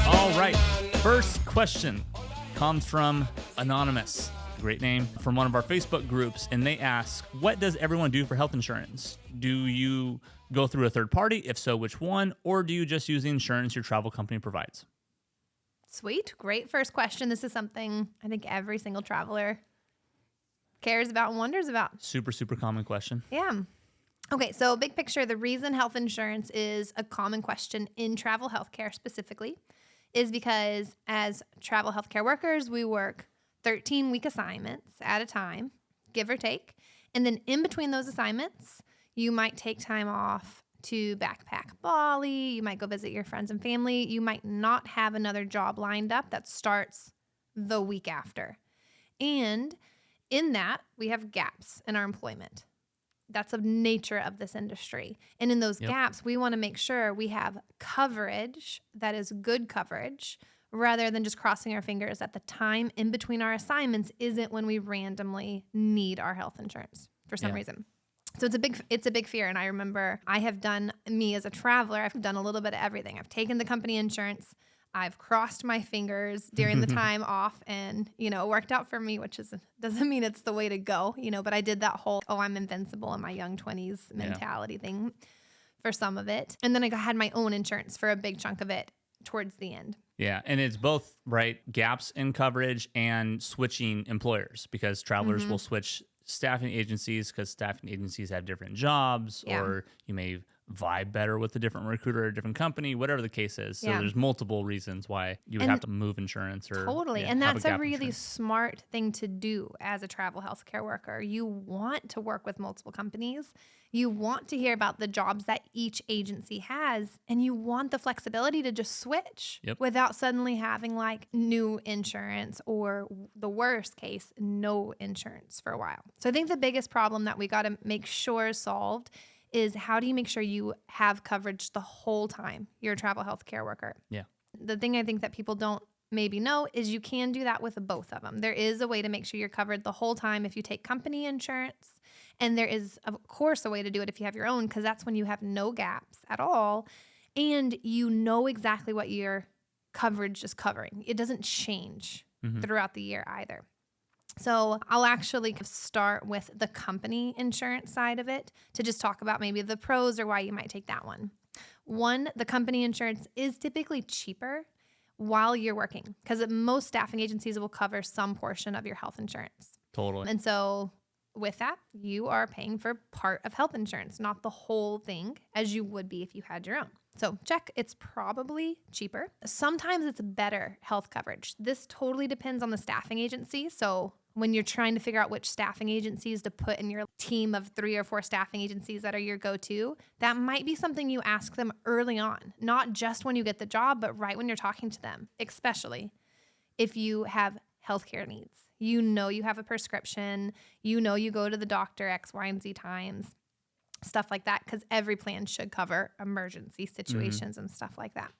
All right. First question comes from Anonymous. Great name, from one of our Facebook groups. And they ask, what does everyone do for health insurance? Do you go through a third party? If so, which one? Or do you just use the insurance your travel company provides? Sweet. Great first question. This is something I think every single traveler cares about and wonders about. Super, super common question. Yeah. Okay, so big picture, the reason health insurance is a common question in travel healthcare specifically is because as travel healthcare workers, we work 13-week assignments at a time, give or take. And then in between those assignments, you might take time off to backpack Bali. You might go visit your friends and family. You might not have another job lined up that starts the week after. And in that, we have gaps in our employment. That's the nature of this industry. And in those gaps, we want to make sure we have coverage that is good coverage rather than just crossing our fingers that the time in between our assignments isn't when we randomly need our health insurance for some reason. So it's a big fear. And I remember me as a traveler, I've done a little bit of everything. I've taken the company insurance. I've crossed my fingers during the time off and, it worked out for me, which doesn't mean it's the way to go, but I did that whole, I'm invincible in my young 20s mentality thing for some of it. And then I had my own insurance for a big chunk of it towards the end. Yeah. And it's both, right? Gaps in coverage and switching employers because travelers will switch staffing agencies because staffing agencies have different jobs or you may vibe better with a different recruiter or a different company, whatever the case is. So there's multiple reasons why you would have to move insurance or totally. And that's a really smart thing to do as a travel healthcare worker. You want to work with multiple companies. You want to hear about the jobs that each agency has, and you want the flexibility to just switch without suddenly having like new insurance or the worst case, no insurance for a while. So I think the biggest problem that we got to make sure is solved is how do you make sure you have coverage the whole time you're a travel healthcare worker? Yeah. The thing I think that people don't maybe know is you can do that with both of them. There is a way to make sure you're covered the whole time if you take company insurance. And there is, of course, a way to do it if you have your own, because that's when you have no gaps at all. And you know exactly what your coverage is covering. It doesn't change throughout the year either. So I'll actually start with the company insurance side of it to just talk about maybe the pros or why you might take that one. One, the company insurance is typically cheaper while you're working because most staffing agencies will cover some portion of your health insurance. Totally. And so with that, you are paying for part of health insurance, not the whole thing as you would be if you had your own. So check, it's probably cheaper. Sometimes it's better health coverage. This totally depends on the staffing agency. So when you're trying to figure out which staffing agencies to put in your team of 3 or 4 staffing agencies that are your go-to, that might be something you ask them early on, not just when you get the job, but right when you're talking to them, especially if you have healthcare needs. You have a prescription, you go to the doctor X, Y, and Z times, stuff like that, because every plan should cover emergency situations and stuff like that.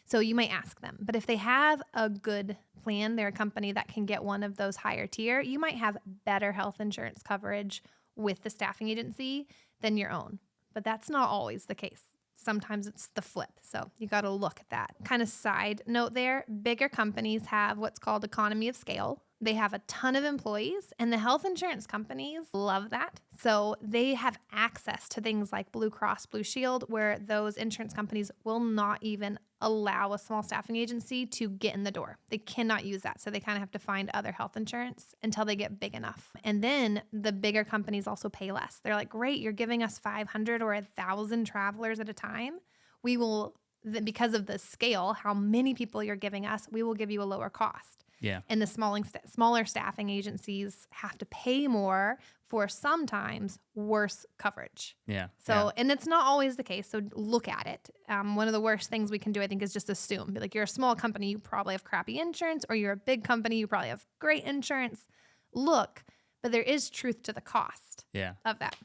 So you might ask them. But if they have a good plan, they're a company that can get one of those higher tier, you might have better health insurance coverage with the staffing agency than your own. But that's not always the case. Sometimes it's the flip. So you got to look at that. Kind of side note there, bigger companies have what's called economy of scale. They have a ton of employees, and the health insurance companies love that. So they have access to things like Blue Cross Blue Shield, where those insurance companies will not even allow a small staffing agency to get in the door. They cannot use that. So they kind of have to find other health insurance until they get big enough. And then the bigger companies also pay less. They're like, great, you're giving us 500 or 1,000 travelers at a time. We will, because of the scale, how many people you're giving us, we will give you a lower cost. Yeah. And the smaller staffing agencies have to pay more for sometimes worse coverage. Yeah. So, and it's not always the case. So look at it. One of the worst things we can do, I think, is just assume. Be like, you're a small company, you probably have crappy insurance, or you're a big company, you probably have great insurance. Look, but there is truth to the cost of that.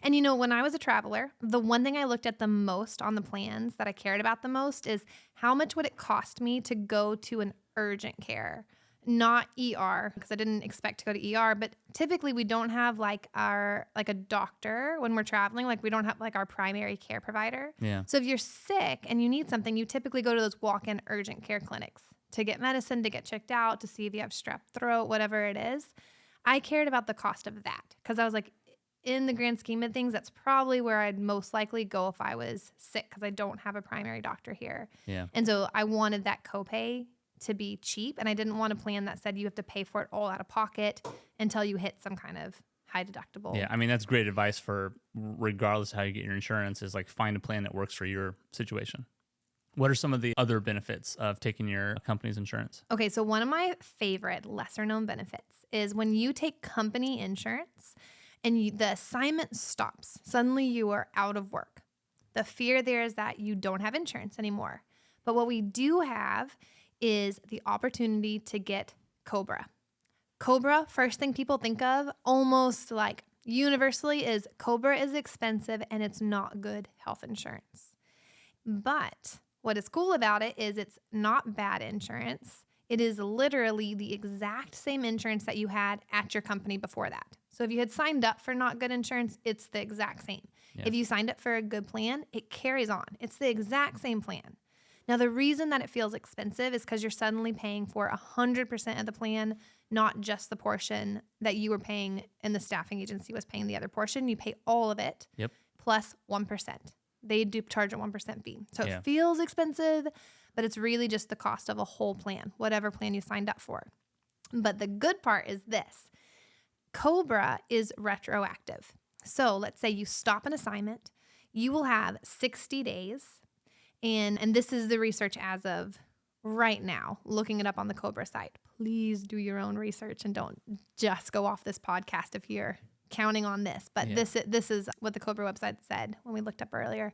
And when I was a traveler, the one thing I looked at the most on the plans that I cared about the most is how much would it cost me to go to an urgent care not ER, because I didn't expect to go to ER, but typically we don't have like a doctor when we're traveling. Like we don't have like our primary care provider. Yeah. So if you're sick and you need something, you typically go to those walk-in urgent care clinics to get medicine, to get checked out, to see if you have strep throat, whatever it is. I cared about the cost of that because I was like, in the grand scheme of things, that's probably where I'd most likely go if I was sick, because I don't have a primary doctor here. Yeah. And so I wanted that copay to be cheap, and I didn't want a plan that said you have to pay for it all out of pocket until you hit some kind of high deductible. Yeah, I mean, that's great advice for regardless of how you get your insurance, is like find a plan that works for your situation. What are some of the other benefits of taking your company's insurance? Okay, so one of my favorite lesser known benefits is when you take company insurance and the assignment stops, suddenly you are out of work. The fear there is that you don't have insurance anymore. But what we do have is the opportunity to get COBRA. COBRA, first thing people think of almost like universally, is COBRA is expensive and it's not good health insurance. But what is cool about it is it's not bad insurance. It is literally the exact same insurance that you had at your company before that. So if you had signed up for not good insurance, it's the exact same. Yeah. If you signed up for a good plan, it carries on. It's the exact same plan. Now, the reason that it feels expensive is because you're suddenly paying for 100% of the plan, not just the portion that you were paying and the staffing agency was paying the other portion. You pay all of it plus 1%. They do charge a 1% fee. So it feels expensive, but it's really just the cost of a whole plan, whatever plan you signed up for. But the good part is this. COBRA is retroactive. So let's say you stop an assignment, you will have 60 days. And this is the research as of right now, looking it up on the COBRA site. Please do your own research and don't just go off this podcast if you're counting on this. But this is what the COBRA website said when we looked up earlier.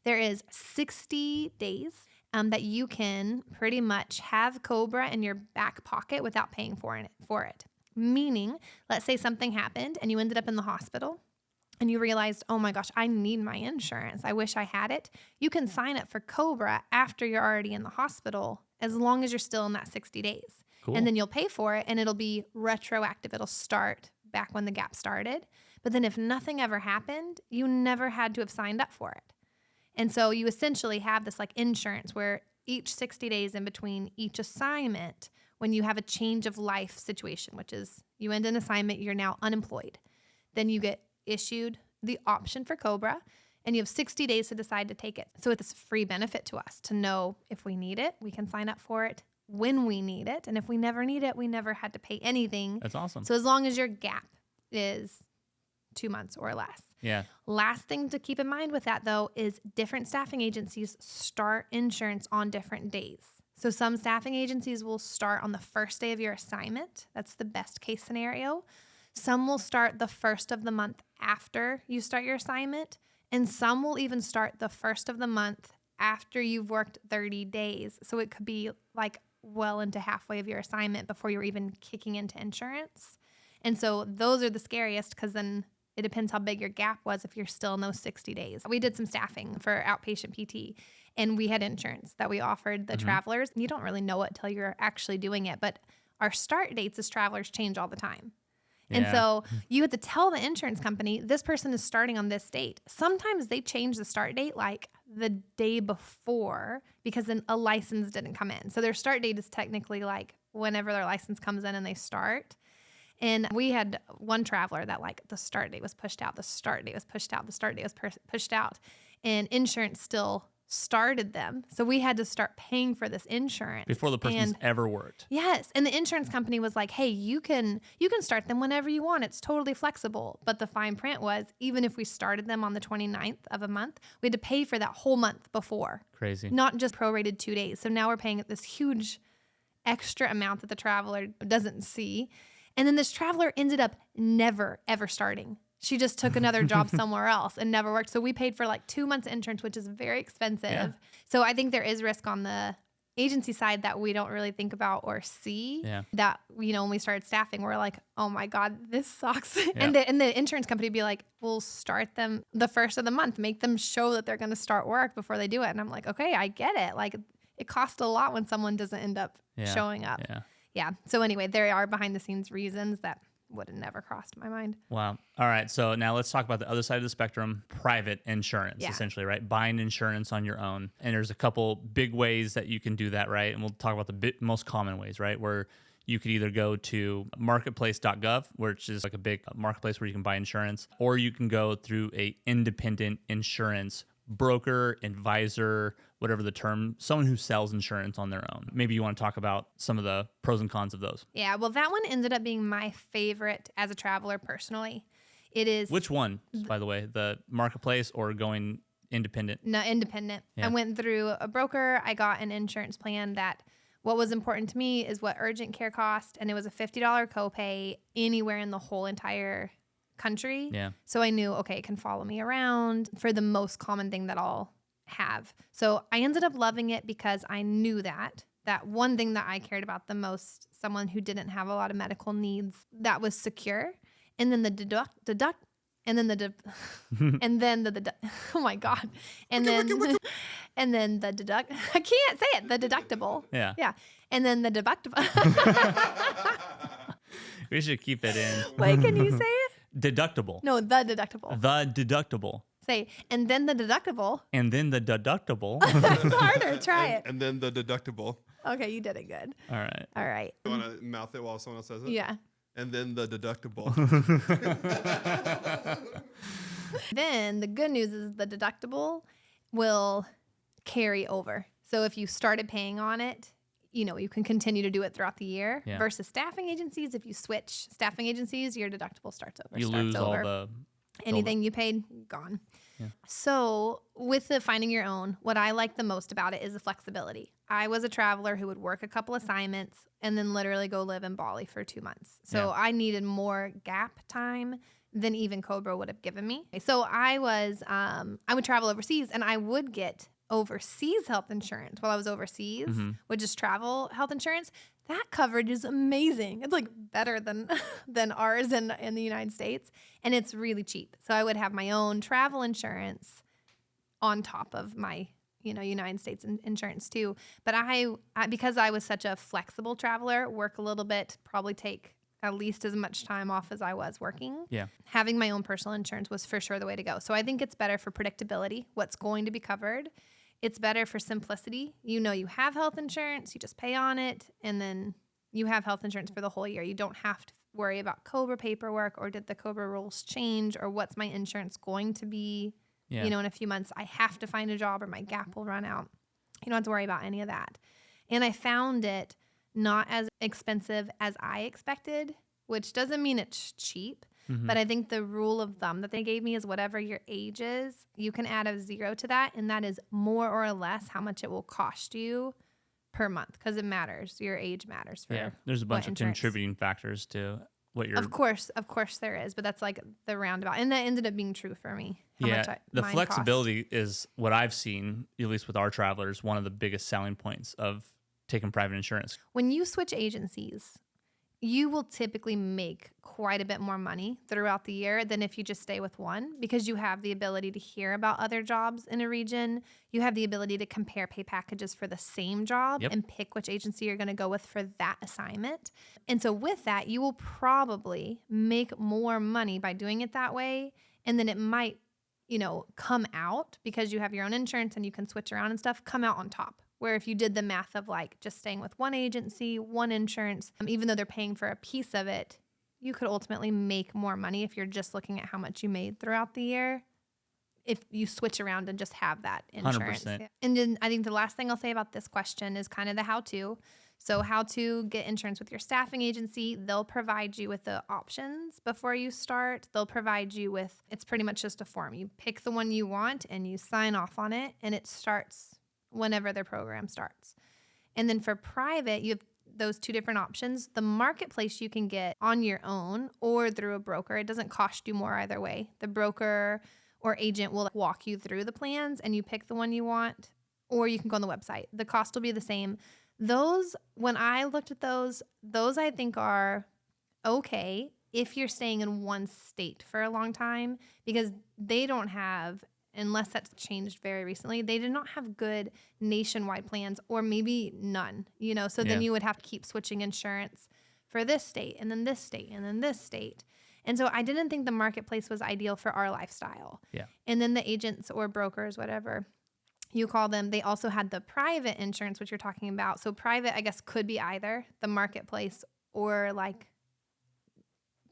There is 60 days that you can pretty much have COBRA in your back pocket without paying for it. Meaning, let's say something happened and you ended up in the hospital and you realized, oh my gosh, I need my insurance. I wish I had it. You can sign up for COBRA after you're already in the hospital, as long as you're still in that 60 days. Cool. And then you'll pay for it and it'll be retroactive. It'll start back when the gap started. But then if nothing ever happened, you never had to have signed up for it. And so you essentially have this like insurance where each 60 days in between each assignment, when you have a change of life situation, which is you end an assignment, you're now unemployed, then you get issued the option for COBRA and you have 60 days to decide to take it. So it's a free benefit to us to know if we need it, we can sign up for it when we need it. And if we never need it, we never had to pay anything. That's awesome. So as long as your gap is 2 months or less. Yeah. Last thing to keep in mind with that, though, is different staffing agencies start insurance on different days. So some staffing agencies will start on the first day of your assignment. That's the best case scenario. Some will start the first of the month after you start your assignment. And some will even start the first of the month after you've worked 30 days. So it could be like well into halfway of your assignment before you're even kicking into insurance. And so those are the scariest, because then it depends how big your gap was if you're still in those 60 days. We did some staffing for outpatient PT, and we had insurance that we offered the travelers. You don't really know it till you're actually doing it, but our start dates as travelers change all the time. And so you have to tell the insurance company, this person is starting on this date. Sometimes they change the start date like the day before because then a license didn't come in. So their start date is technically like whenever their license comes in and they start. And we had one traveler that like the start date was pushed out, the start date was pushed out, the start date was pushed out, and insurance still started them. So we had to start paying for this insurance before the person's ever worked. Yes. And the insurance company was like, hey, you can start them whenever you want. It's totally flexible. But the fine print was, even if we started them on the 29th of a month, we had to pay for that whole month before. Crazy. Not just prorated 2 days. So now we're paying this huge extra amount that the traveler doesn't see. And then this traveler ended up never, ever starting. She just took another job somewhere else and never worked. So we paid for like 2 months insurance, which is very expensive. Yeah. So I think there is risk on the agency side that we don't really think about or see. Yeah. That, when we started staffing, we're like, oh my God, this sucks. Yeah. And the insurance company would be like, we'll start them the first of the month, make them show that they're going to start work before they do it. And I'm like, okay, I get it. Like it costs a lot when someone doesn't end up showing up. Yeah. Yeah. So anyway, there are behind the scenes reasons that would have never crossed my mind. Wow. All right. So now let's talk about the other side of the spectrum, private insurance, Yeah. essentially, right? Buying insurance on your own. And there's a couple big ways that you can do that, right? And we'll talk about the most common ways, right? Where you could either go to marketplace.gov, which is like a big marketplace where you can buy insurance, or you can go through a independent insurance broker, advisor, whatever the term, someone who sells insurance on their own. Maybe you want to talk about some of the pros and cons of those. Yeah, well, that one ended up being my favorite as a traveler personally. It is. Which one, by the way, the marketplace or going independent? No, independent. Yeah. I went through a broker. I got an insurance plan that what was important to me is what urgent care cost, and it was a $50 copay anywhere in the whole entire country. Yeah. So I knew, okay, it can follow me around for the most common thing that I'll have. So I ended up loving it because I knew that one thing that I cared about the most, someone who didn't have a lot of medical needs, that was secure. And then the oh my God. And then the deduct, I can't say it, the deductible. Yeah. Yeah. And then the deductible. We should keep it in. Wait, can you say it? Deductible. No, the deductible. The deductible. Say, and then the deductible. And then the deductible. It's harder. Try it. And then the deductible. Okay, you did it good. All right. All right. You want to mouth it while someone else says it? Yeah. And then the deductible. Then the good news is the deductible will carry over. So if you started paying on it, you can continue to do it throughout the year. Yeah. Versus staffing agencies, if you switch staffing agencies, your deductible starts over. You lose all the... Anything you paid, gone. Yeah. So with the finding your own, what I like the most about it is the flexibility. I was a traveler who would work a couple assignments and then literally go live in Bali for 2 months. So Yeah. I needed more gap time than even Cobra would have given me. So I would travel overseas and I would get overseas health insurance while I was overseas, which is travel health insurance. That coverage is amazing. It's like better than ours in the United States. And it's really cheap. So I would have my own travel insurance on top of my, United States insurance too. But I, because I was such a flexible traveler, work a little bit, probably take at least as much time off as I was working. Yeah. Having my own personal insurance was for sure the way to go. So I think it's better for predictability, what's going to be covered. It's better for simplicity. You have health insurance, you just pay on it, and then you have health insurance for the whole year. You don't have to worry about Cobra paperwork or did the Cobra rules change or what's my insurance going to be, in a few months. I have to find a job or my gap will run out. You don't have to worry about any of that. And I found it not as expensive as I expected, which doesn't mean it's cheap. But I think the rule of thumb that they gave me is whatever your age is, you can add a 0 to that. And that is more or less how much it will cost you per month because it matters. Your age matters. There's a bunch of contributing factors to what you're... Of course there is. But that's like the roundabout. And that ended up being true for me. The flexibility is what I've seen, at least with our travelers, one of the biggest selling points of taking private insurance. When you switch agencies, you will typically make quite a bit more money throughout the year than if you just stay with one because you have the ability to hear about other jobs in a region. You have the ability to compare pay packages for the same job and pick which agency you're going to go with for that assignment. And so with that, you will probably make more money by doing it that way. And then it might, come out because you have your own insurance and you can switch around and stuff, come out on top. Where if you did the math of like just staying with one agency, one insurance, even though they're paying for a piece of it, you could ultimately make more money if you're just looking at how much you made throughout the year. If you switch around and just have that insurance. 100%. And then I think the last thing I'll say about this question is kind of the how-to. So how to get insurance with your staffing agency. They'll provide you with the options before you start. They'll provide you with, it's pretty much just a form. You pick the one you want and you sign off on it and it starts whenever their program starts. And then for private, you have those two different options. The marketplace you can get on your own or through a broker. It doesn't cost you more either way. The broker or agent will walk you through the plans and you pick the one you want, or you can go on the website. The cost will be the same. Those, when I looked at those I think are okay if you're staying in one state for a long time because they don't have unless that's changed very recently, they did not have good nationwide plans, or maybe none, so then you would have to keep switching insurance for this state and then this state and then this state. And so I didn't think the marketplace was ideal for our lifestyle. Yeah. And then the agents or brokers, whatever you call them, they also had the private insurance, which you're talking about. So private, I guess, could be either the marketplace or like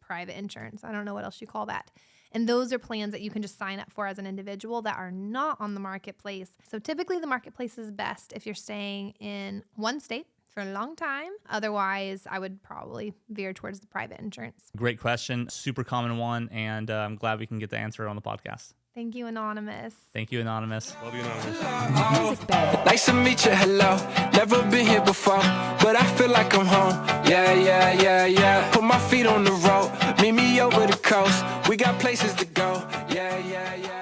private insurance. I don't know what else you call that. And those are plans that you can just sign up for as an individual that are not on the marketplace. So typically the marketplace is best if you're staying in one state for a long time. Otherwise, I would probably veer towards the private insurance. Great question. Super common one. And I'm glad we can get the answer on the podcast. Thank you, Anonymous. Thank you, Anonymous. Love you, Anonymous. Nice to meet you, hello. Never been here before, but I feel like I'm home. Yeah, yeah, yeah, yeah. Put my feet on the road, meet me over the coast. We got places to go. Yeah, yeah, yeah.